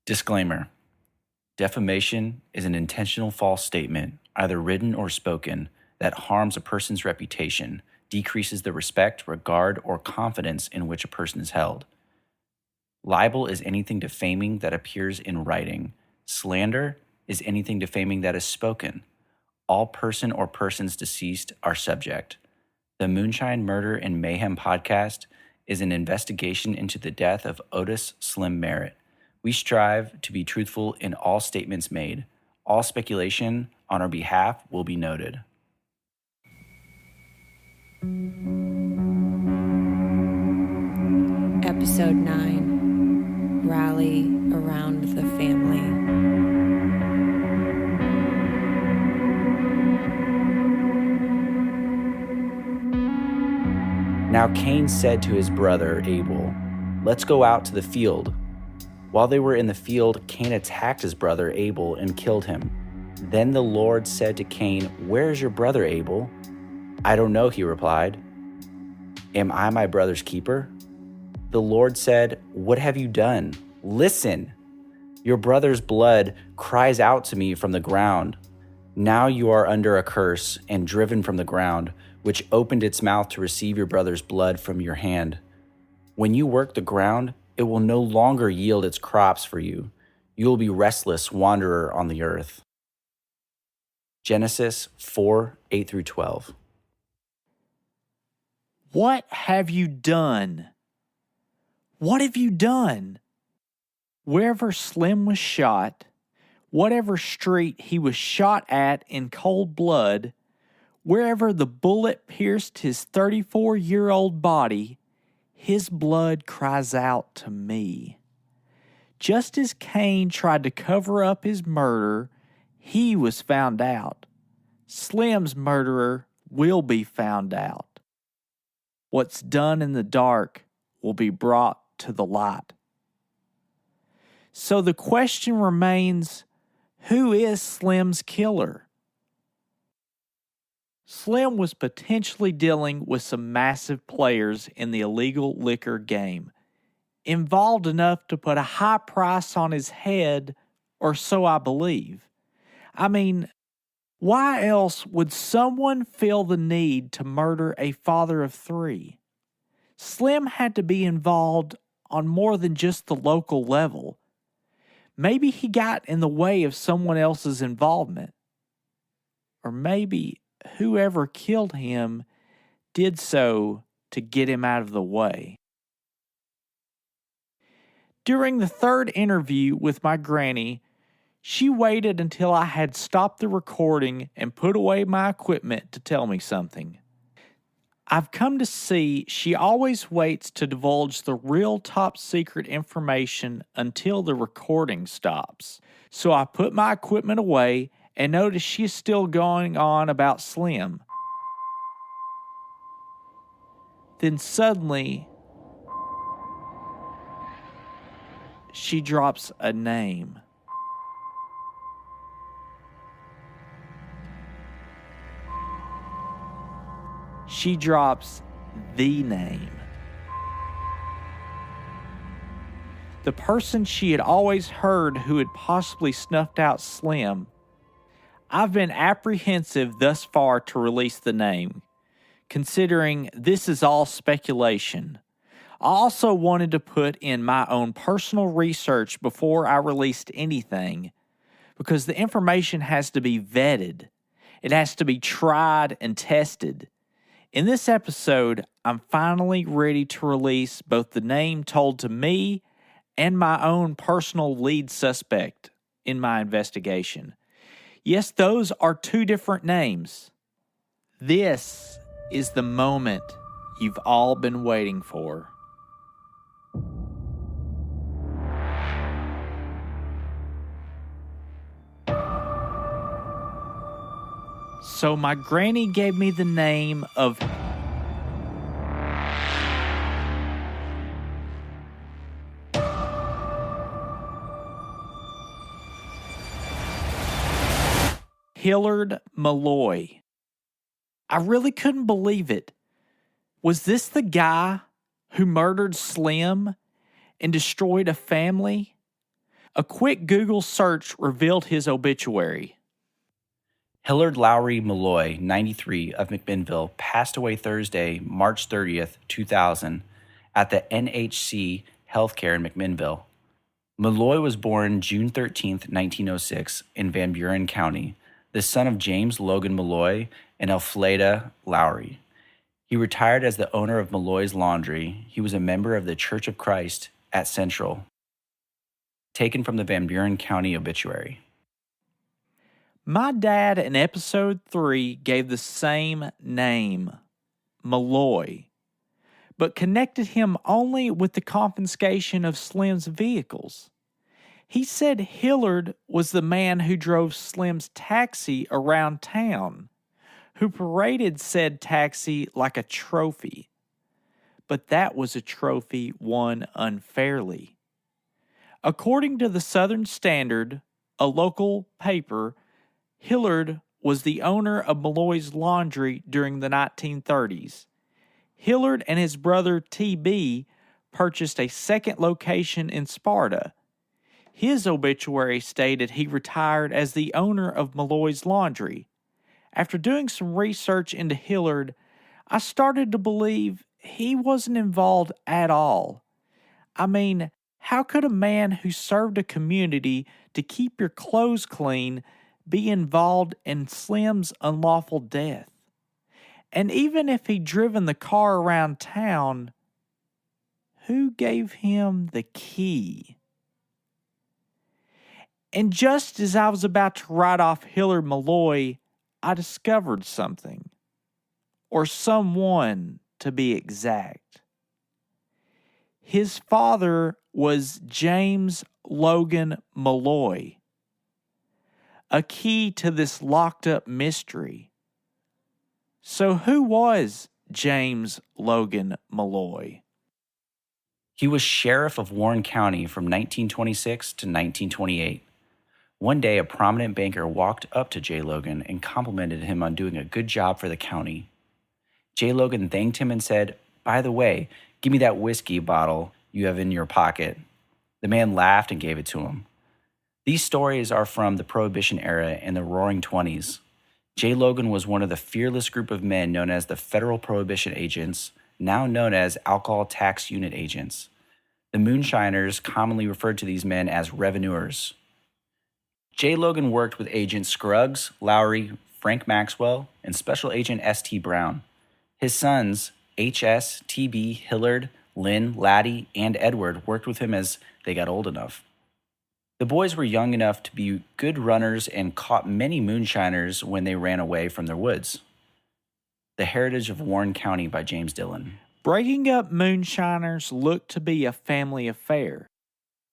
Disclaimer. Defamation is an intentional false statement, either written or spoken, that harms a person's reputation, decreases the respect, regard, or confidence in which a person is held. Libel is anything defaming that appears in writing. Slander is anything defaming that is spoken. All person or persons deceased are subject. The Moonshine Murder and Mayhem podcast is an investigation into the death of Otis Slim Merritt. We strive to be truthful in all statements made. All speculation on our behalf will be noted. Episode 9, Rally Around the Family. Now Cain said to his brother Abel, "Let's go out to the field." While they were in the field, Cain attacked his brother Abel and killed him. Then the Lord said to Cain, "Where is your brother Abel?" "I don't know," he replied. "Am I my brother's keeper?" The Lord said, "What have you done? Listen, your brother's blood cries out to me from the ground. Now you are under a curse and driven from the ground, which opened its mouth to receive your brother's blood from your hand. When you work the ground, it will no longer yield its crops for you. You will be restless wanderer on the earth." Genesis 4:8-12. What have you done? What have you done? Wherever Slim was shot, whatever street he was shot at in cold blood, wherever the bullet pierced his 34-year-old body, his blood cries out to me. Just as Cain tried to cover up his murder, he was found out. Slim's murderer will be found out. What's done in the dark will be brought to the light. So the question remains, who is Slim's killer? Slim was potentially dealing with some massive players in the illegal liquor game, involved enough to put a high price on his head, or so I believe. I mean, why else would someone feel the need to murder a father of 3? Slim had to be involved on more than just the local level. Maybe he got in the way of someone else's involvement. Or maybe whoever killed him did so to get him out of the way. During the third interview with my granny, she waited until I had stopped the recording and put away my equipment to tell me something. I've come to see she always waits to divulge the real top secret information until the recording stops. So I put my equipment away and noticed she's still going on about Slim. Then suddenly, she drops a name. She drops the name. The person she had always heard who had possibly snuffed out Slim. I've been apprehensive thus far to release the name, considering this is all speculation. I also wanted to put in my own personal research before I released anything, because the information has to be vetted. It has to be tried and tested. In this episode, I'm finally ready to release both the name told to me and my own personal lead suspect in my investigation. Yes, those are 2 different names. This is the moment you've all been waiting for. So my granny gave me the name of Hillard Malloy. I really couldn't believe it. Was this the guy who murdered Slim and destroyed a family? A quick Google search revealed his obituary. Hillard Lowry Malloy, 93, of McMinnville, passed away Thursday, March 30th, 2000, at the NHC Healthcare in McMinnville. Malloy was born June 13th, 1906, in Van Buren County, the son of James Logan Malloy and Elfleda Lowry. He retired as the owner of Malloy's Laundry. He was a member of the Church of Christ at Central. Taken from the Van Buren County obituary. My dad in episode 3 gave the same name, Malloy, but connected him only with the confiscation of Slim's vehicles. He said Hillard was the man who drove Slim's taxi around town, who paraded said taxi like a trophy. But that was a trophy won unfairly. According to the Southern Standard, a local paper, Hillard was the owner of Malloy's Laundry during the 1930s. Hillard and his brother T.B. purchased a second location in Sparta. His obituary stated he retired as the owner of Malloy's Laundry. After doing some research into Hillard, I started to believe he wasn't involved at all. I mean, how could a man who served a community to keep your clothes clean be involved in Slim's unlawful death? And even if he'd driven the car around town, who gave him the key? And just as I was about to write off Hillard Malloy, I discovered something. Or someone, to be exact. His father was James Logan Malloy. A key to this locked up mystery. So who was James Logan Malloy? He was sheriff of Warren County from 1926 to 1928. One day, a prominent banker walked up to J. Logan and complimented him on doing a good job for the county. J. Logan thanked him and said, "By the way, give me that whiskey bottle you have in your pocket." The man laughed and gave it to him. These stories are from the Prohibition era and the Roaring Twenties. J. Logan was one of the fearless group of men known as the Federal Prohibition Agents, now known as Alcohol Tax Unit Agents. The Moonshiners commonly referred to these men as revenuers. J. Logan worked with Agents Scruggs, Lowry, Frank Maxwell, and Special Agent S.T. Brown. His sons, H.S., T.B., Hillard, Lynn, Laddie, and Edward worked with him as they got old enough. The boys were young enough to be good runners and caught many moonshiners when they ran away from their woods. The Heritage of Warren County by James Dillon. Breaking up moonshiners looked to be a family affair.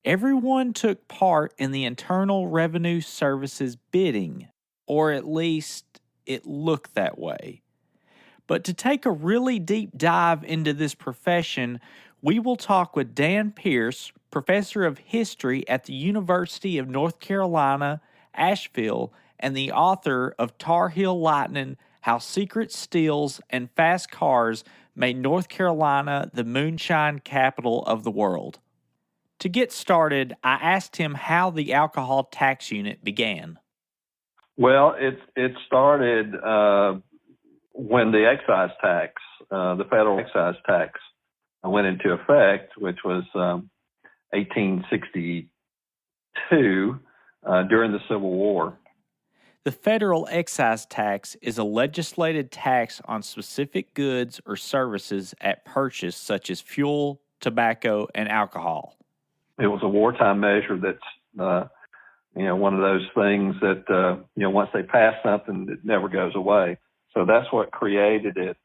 Everyone took part in the Internal Revenue Service's bidding, or at least it looked that way. But to take a really deep dive into this profession, we will talk with Dan Pierce, professor of history at the University of North Carolina, Asheville, and the author of Tar Heel Lightnin, How Secret Steals and Fast Cars Made North Carolina the Moonshine Capital of the World. To get started, I asked him how the alcohol tax unit began. Well, it started when the excise tax, the federal excise tax, went into effect, which was 1862 during the Civil War. The federal excise tax is a legislated tax on specific goods or services at purchase, such as fuel, tobacco, and alcohol. It was a wartime measure that's, one of those things that, once they pass something, it never goes away. So that's what created it.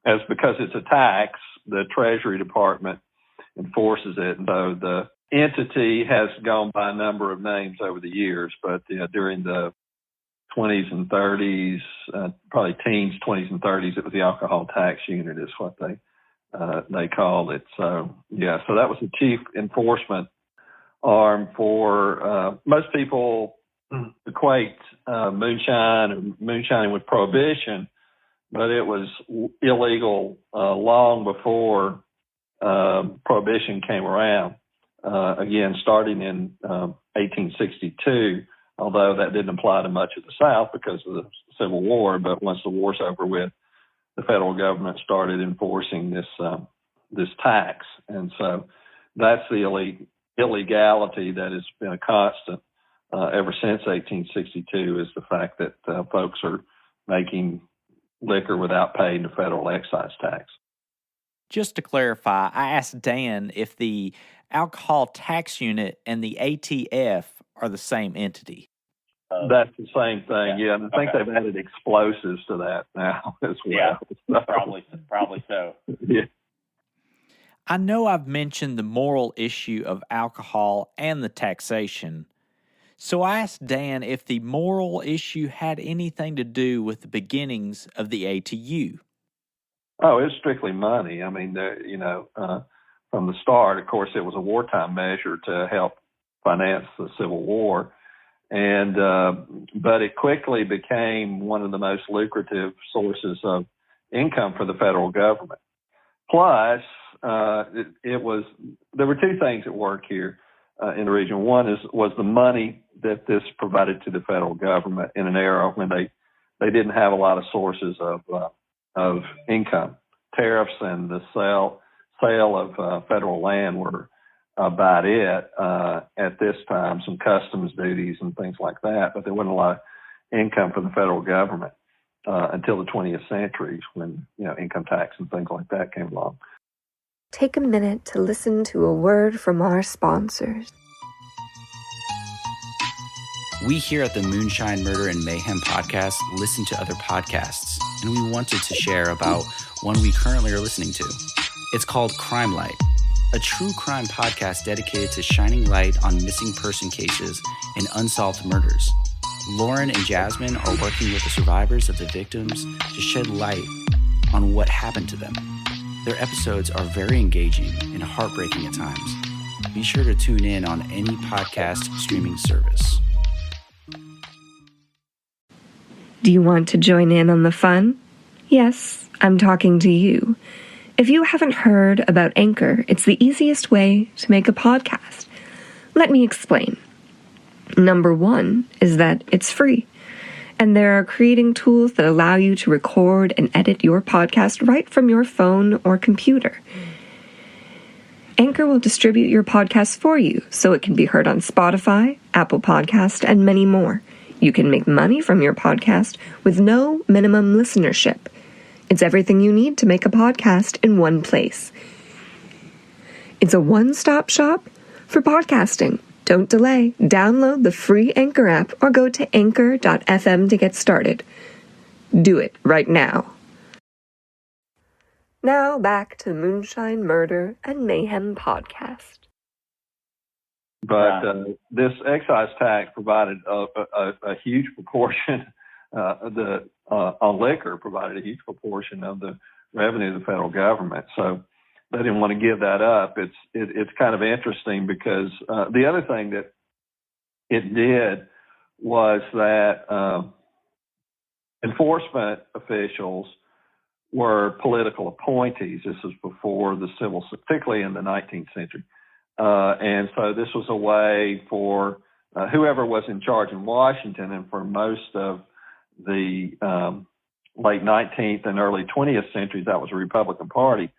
Because it's a tax, the Treasury Department enforces it. And so the entity has gone by a number of names over the years, but during the 20s and 30s, probably teens, 20s and 30s, it was the Alcohol Tax Unit is what they called it. So, so that was the chief enforcement arm for, most people equate moonshine with prohibition, but it was illegal long before prohibition came around. again, starting in 1862, although that didn't apply to much of the South because of the Civil War. But once the war's over with, the federal government started enforcing this tax. And so that's the illegality that has been a constant ever since 1862, is the fact that folks are making liquor without paying the federal excise tax. Just to clarify, I asked Dan if the alcohol tax unit and the ATF are the same entity. That's the same thing, yeah. And I think they've added explosives to that now as well. Yeah, probably so. Yeah. I know I've mentioned the moral issue of alcohol and the taxation. So I asked Dan if the moral issue had anything to do with the beginnings of the ATU. Oh, it's strictly money. I mean, from the start, of course, it was a wartime measure to help finance the Civil War. And but it quickly became one of the most lucrative sources of income for the federal government. Plus, there were two things at work here in the region. One was the money that this provided to the federal government in an era when they didn't have a lot of sources of income. Tariffs and the sale of federal land were about it at this time, some customs duties and things like that, but there wasn't a lot of income for the federal government until the 20th century, when income tax and things like that came along. Take a minute to listen to a word from our sponsors. We here at the Moonshine, Murder, and Mayhem podcast listen to other podcasts, and we wanted to share about one we currently are listening to. It's called Crime Light, a true crime podcast dedicated to shining light on missing person cases and unsolved murders. Lauren and Jasmine are working with the survivors of the victims to shed light on what happened to them. Their episodes are very engaging and heartbreaking at times. Be sure to tune in on any podcast streaming service. Do you want to join in on the fun? Yes, I'm talking to you. If you haven't heard about Anchor, it's the easiest way to make a podcast. Let me explain. Number one is that it's free, and there are creating tools that allow you to record and edit your podcast right from your phone or computer. Anchor will distribute your podcast for you so it can be heard on Spotify, Apple Podcast, and many more. You can make money from your podcast with no minimum listenership. It's everything you need to make a podcast in one place. It's a one-stop shop for podcasting. Don't delay. Download the free Anchor app or go to anchor.fm to get started. Do it right now. Now back to the Moonshine, Murder, and Mayhem podcast. But this excise tax provided a huge proportion on liquor, provided a huge proportion of the revenue of the federal government. So they didn't want to give that up. It's kind of interesting because the other thing that it did was that enforcement officials were political appointees. This was before the civil, particularly in the 19th century. And so this was a way for whoever was in charge in Washington, and for most of the late 19th and early 20th centuries, that was the Republican Party.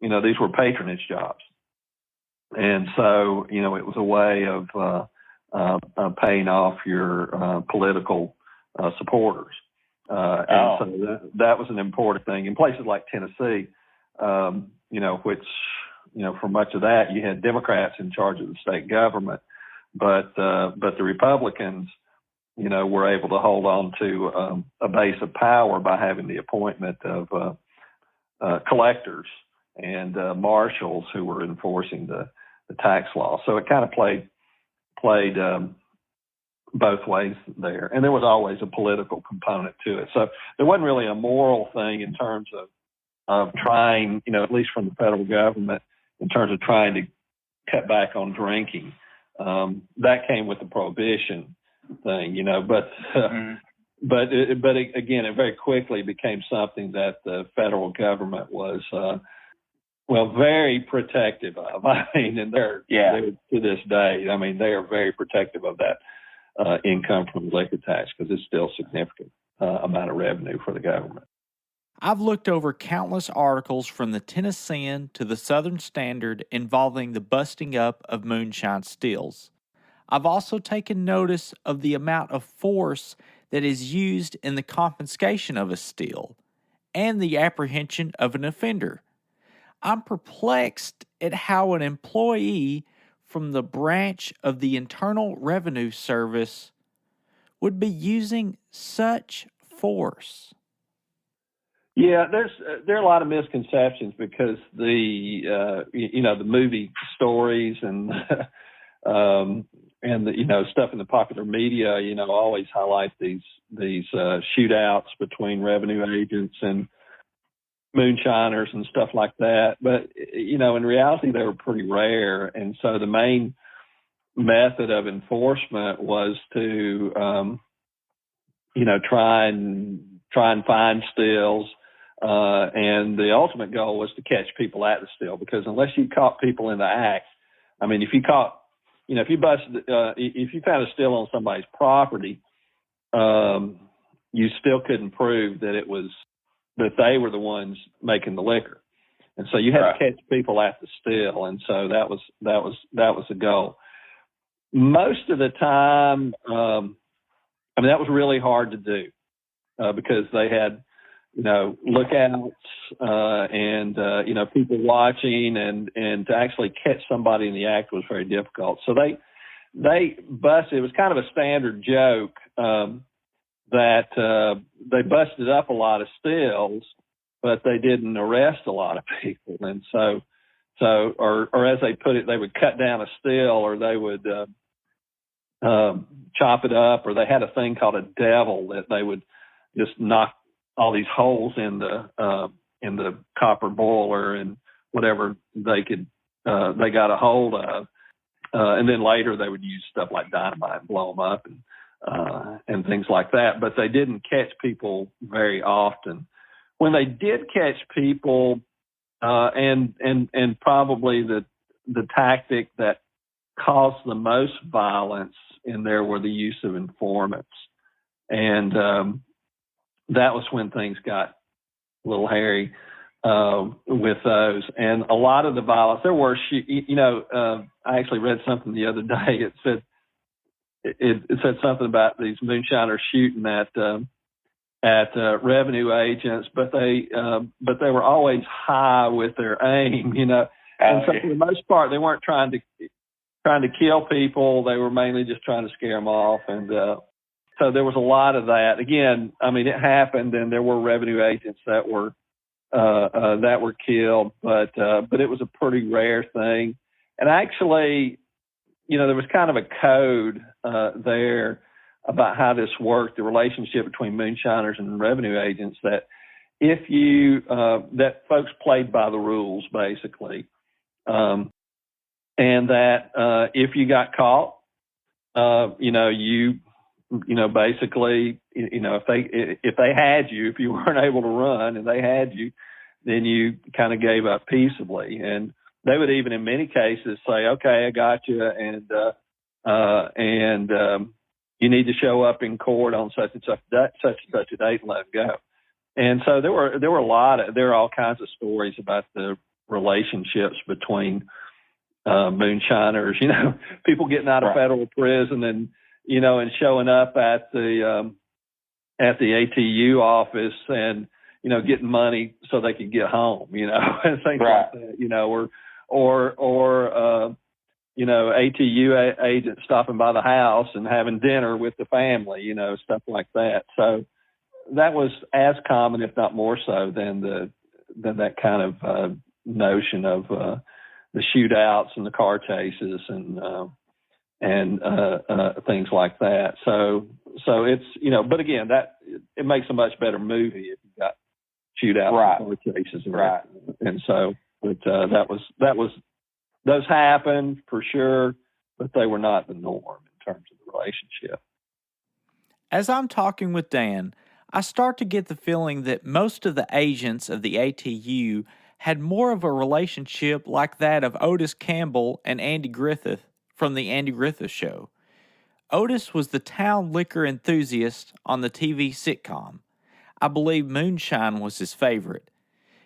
These were patronage jobs. And so, it was a way of paying off your political supporters. And so that was an important thing. In places like Tennessee, which, for much of that, you had Democrats in charge of the state government, but the Republicans, were able to hold on to a base of power by having the appointment of collectors and marshals who were enforcing the tax law. So it kind of played both ways there, and there was always a political component to it. So there wasn't really a moral thing in terms of trying, at least from the federal government, in terms of trying to cut back on drinking. That came with the prohibition thing, but again, it very quickly became something that the federal government was Well, very protective of. I mean, and they're to this day. I mean, they are very protective of that income from liquor tax because it's still a significant amount of revenue for the government. I've looked over countless articles from the Tennessean to the Southern Standard involving the busting up of moonshine stills. I've also taken notice of the amount of force that is used in the confiscation of a still and the apprehension of an offender. I'm perplexed at how an employee from the branch of the Internal Revenue Service would be using such force. Yeah, there are a lot of misconceptions because the the movie stories and and the stuff in the popular media always highlight these shootouts between revenue agents and moonshiners and stuff like that. But in reality, they were pretty rare, and so the main method of enforcement was to try and find stills. And the ultimate goal was to catch people at the still, because unless you caught people in the act, I mean, if you found a still on somebody's property, you still couldn't prove that they were the ones making the liquor. And so you had to catch people at the still. And so that was the goal. Most of the time, that was really hard to do, because they had, lookouts, and people watching, and to actually catch somebody in the act was very difficult. So they busted. It was kind of a standard joke that they busted up a lot of stills, but they didn't arrest a lot of people. And so or as they put it, they would cut down a still, or they would chop it up, or they had a thing called a devil that they would just knock all these holes in the copper boiler and whatever they got a hold of, and then later they would use stuff like dynamite and blow them up and things like that. But they didn't catch people very often. When they did catch people, and probably the tactic that caused the most violence in there were the use of informants, and that was when things got a little hairy with those. And a lot of the violence, there were, I actually read something the other day. It said something about these moonshiners shooting at revenue agents, but they were always high with their aim, And so for the most part, they weren't trying to kill people. They were mainly just trying to scare them off. And so there was a lot of that. Again, I mean, it happened, and there were revenue agents that were killed, but it was a pretty rare thing. And actually, there was kind of a code there about how this worked, the relationship between moonshiners and revenue agents, that if that folks played by the rules, basically, and that if you got caught, basically, if they had you, if you weren't able to run and they had you, then you kind of gave up peaceably. And they would even in many cases say, okay, I got you. And you need to show up in court on such and such a date and let go. And so there are all kinds of stories about the relationships between moonshiners, people getting out of federal prison and showing up at the ATU office and, getting money so they could get home, and things like that, or ATU agents stopping by the house and having dinner with the family, stuff like that. So that was as common, if not more so, than that kind of notion of the shootouts and the car chases and things like that. So it's, but again, that it makes a much better movie if you've got shootouts and car chases. And so, but that was those happened for sure, but they were not the norm in terms of the relationship. As I'm talking with Dan, I start to get the feeling that most of the agents of the ATU had more of a relationship like that of Otis Campbell and Andy Griffith from The Andy Griffith Show. Otis was the town liquor enthusiast on the TV sitcom. I believe Moonshine was his favorite.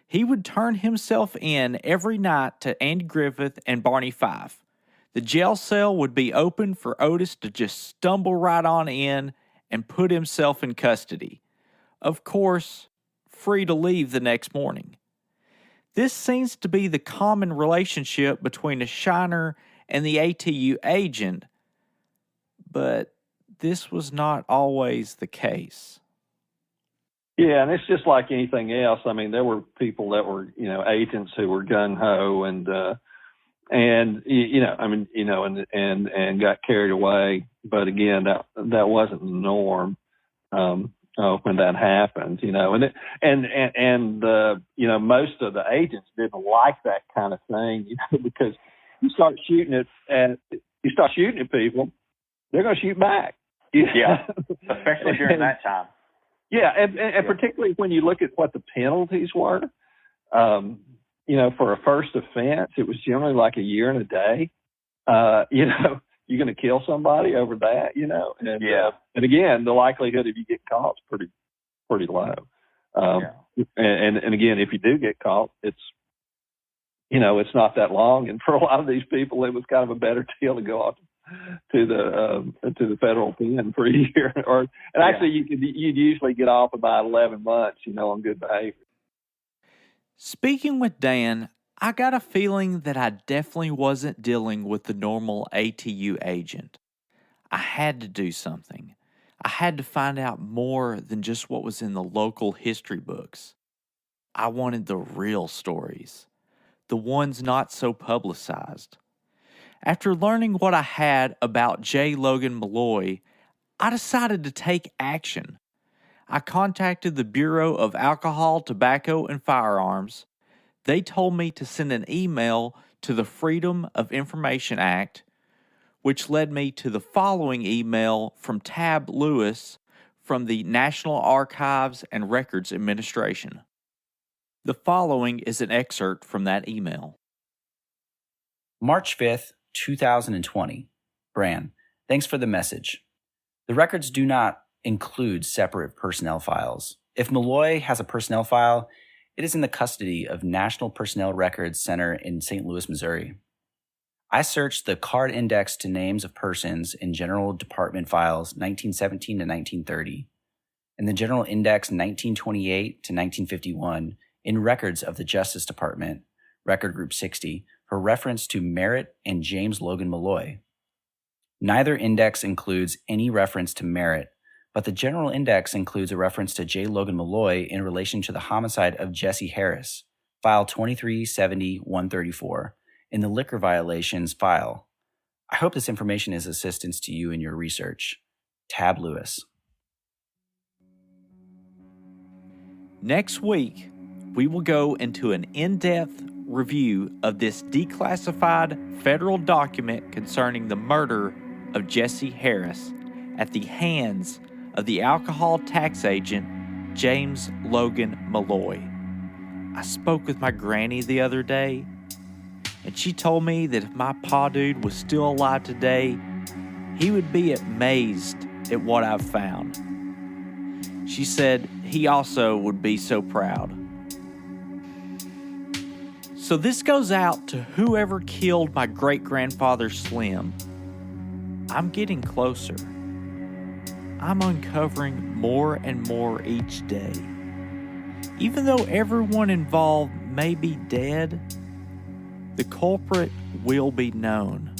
He would turn himself in every night to Andy Griffith and Barney Fife. The jail cell would be open for Otis to just stumble right on in and put himself in custody. Of course, free to leave the next morning. This seems to be the common relationship between a shiner and the ATU agent, but this was not always the case. Yeah, and it's just like anything else. I mean, there were people that were, agents who were gun ho and got carried away. But again, that wasn't the norm when that happened. Most of the agents didn't like that kind of thing, because you start shooting at people, they're going to shoot back. Yeah, especially during that time. Yeah, and particularly when you look at what the penalties were, for a first offense, it was generally like a year and a day. You're going to kill somebody over that, and and again, the likelihood of you getting caught is pretty low. And again, if you do get caught, it's not that long, and for a lot of these people, it was kind of a better deal to go off to the federal pen for a year, actually you'd usually get off about 11 months, on good behavior. Speaking with Dan, I got a feeling that I definitely wasn't dealing with the normal ATU agent. I had to do something. I had to find out more than just what was in the local history books. I wanted the real stories, the ones not so publicized. After learning what I had about J. Logan Malloy, I decided to take action. I contacted the Bureau of Alcohol, Tobacco, and Firearms. They told me to send an email to the Freedom of Information Act, which led me to the following email from Tab Lewis from the National Archives and Records Administration. The following is an excerpt from that email. March 5th, 2020. Bran, thanks for the message. The records do not include separate personnel files. If Malloy has a personnel file, it is in the custody of National Personnel Records Center in St. Louis, Missouri. I searched the card index to names of persons in General Department files 1917 to 1930, and the General Index 1928 to 1951 in records of the Justice Department, Record Group 60, for reference to Merritt and James Logan Malloy. Neither index includes any reference to Merritt, but the General Index includes a reference to J. Logan Malloy in relation to the homicide of Jesse Harris, file 2370-134, in the liquor violations file. I hope this information is assistance to you in your research. Tab Lewis. Next week, we will go into an in-depth review of this declassified federal document concerning the murder of Jesse Harris at the hands of the alcohol tax agent James Logan Malloy. I spoke with my granny the other day, and she told me that if my pa dude was still alive today, he would be amazed at what I've found. She said he also would be so proud. So this goes out to whoever killed my great-grandfather Slim. I'm getting closer. I'm uncovering more and more each day. Even though everyone involved may be dead, the culprit will be known.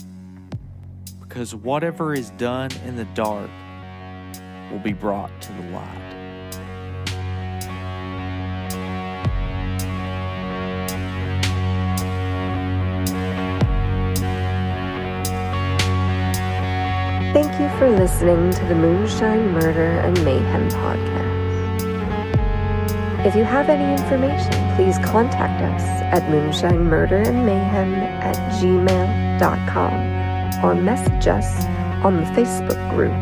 Because whatever is done in the dark will be brought to the light. Thank you for listening to the Moonshine Murder and Mayhem podcast. If you have any information, please contact us at moonshinemurderandmayhem@gmail.com or message us on the Facebook group